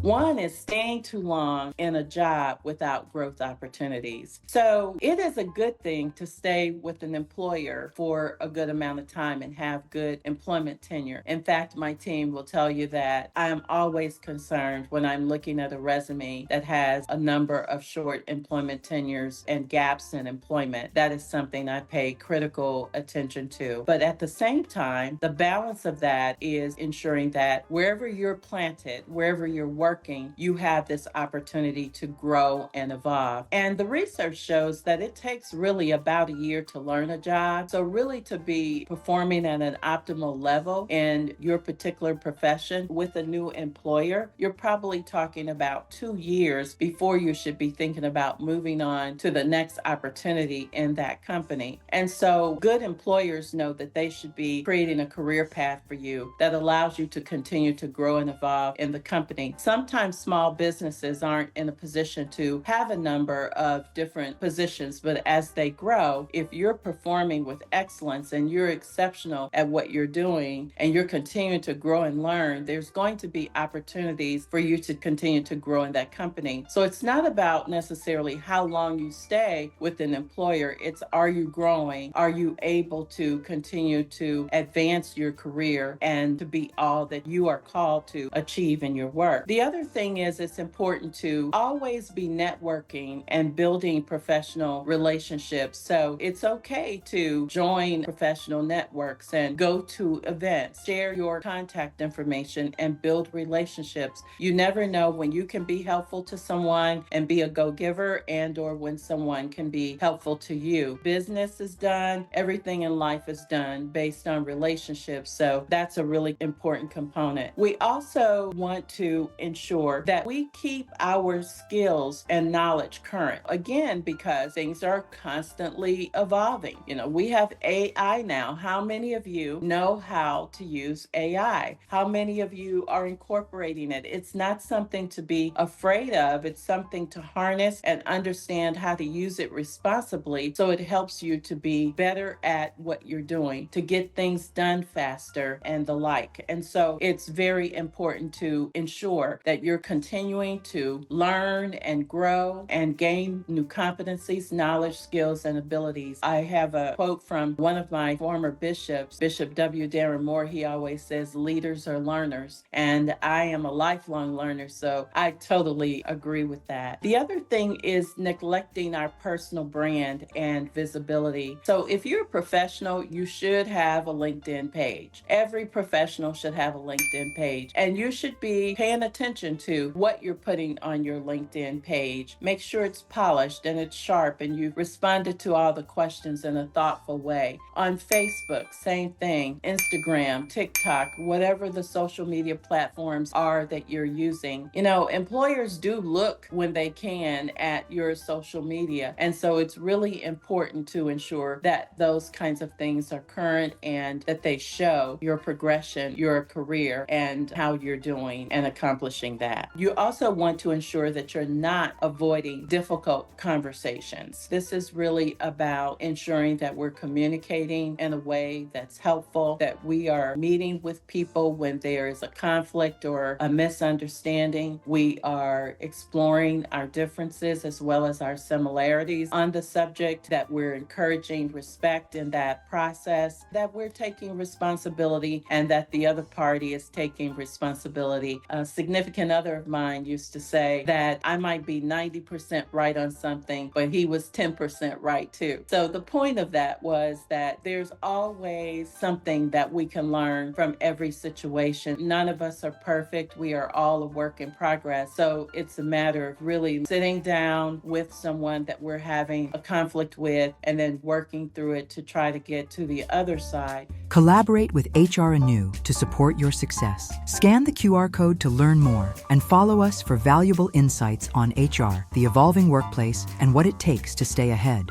One is staying too long in a job without growth opportunities. So it is a good thing to stay with an employer for a good amount of time and have good employment tenure. In fact, my team will tell you that I'm always concerned when I'm looking at a resume that has a number of short employment tenures and gaps in employment. That is something I pay critical attention to. But at the same time, the balance of that is ensuring that wherever you're planted, wherever you're working, you have this opportunity to grow and evolve. And the research shows that it takes really about a year to learn a job. So, really, to be performing at an optimal level in your particular profession with a new employer, you're probably talking about 2 years before you should be thinking about moving on to the next opportunity in that company. And so, good employers know that they should be creating a career path for you that allows you to continue to grow and evolve in the company. Sometimes small businesses aren't in a position to have a number of different positions, but as they grow, if you're performing with excellence and you're exceptional at what you're doing and you're continuing to grow and learn, there's going to be opportunities for you to continue to grow in that company. So it's not about necessarily how long you stay with an employer, it's are you growing? Are you able to continue to advance your career and to be all that you are called to achieve in your work? The other thing is it's important to always be networking and building professional relationships. So it's okay to join professional networks and go to events, share your contact information and build relationships. You never know when you can be helpful to someone and be a go-giver, and or when someone can be helpful to you. Business is done, everything in life is done based on relationships. So that's a really important component. We also want to ensure that we keep our skills and knowledge current. Again, because things are constantly evolving. We have AI now. How many of you know how to use AI? How many of you are incorporating it? It's not something to be afraid of. It's something to harness and understand how to use it responsibly so it helps you to be better at what you're doing, to get things done faster and the like. And so it's very important to ensure that you're continuing to learn and grow and gain new competencies, knowledge, skills, and abilities. I have a quote from one of my former bishops, Bishop W. Darren Moore. He always says, leaders are learners. And I am a lifelong learner, so I totally agree with that. The other thing is neglecting our personal brand and visibility. So if you're a professional, you should have a LinkedIn page. Every professional should have a LinkedIn page, and you should be paying attention to what you're putting on your LinkedIn page. Make sure it's polished and it's sharp and you've responded to all the questions in a thoughtful way. On Facebook, same thing. Instagram, TikTok, whatever the social media platforms are that you're using. Employers do look when they can at your social media. And so it's really important to ensure that those kinds of things are current and that they show your progression, your career, and how you're doing and accomplishing that. You also want to ensure that you're not avoiding difficult conversations. This is really about ensuring that we're communicating in a way that's helpful, that we are meeting with people when there is a conflict or a misunderstanding. We are exploring our differences as well as our similarities on the subject, that we're encouraging respect in that process, that we're taking responsibility and that the other party is taking responsibility. A significant other of mine used to say that I might be 90% right on something, but he was 10% right too. So the point of that was that there's always something that we can learn from every situation. None of us are perfect. We are all a work in progress. So it's a matter of really sitting down with someone that we're having a conflict with and then working through it to try to get to the other side. Collaborate with HR Anew to support your success. Scan the QR code to learn more and follow us for valuable insights on HR, the evolving workplace, and what it takes to stay ahead.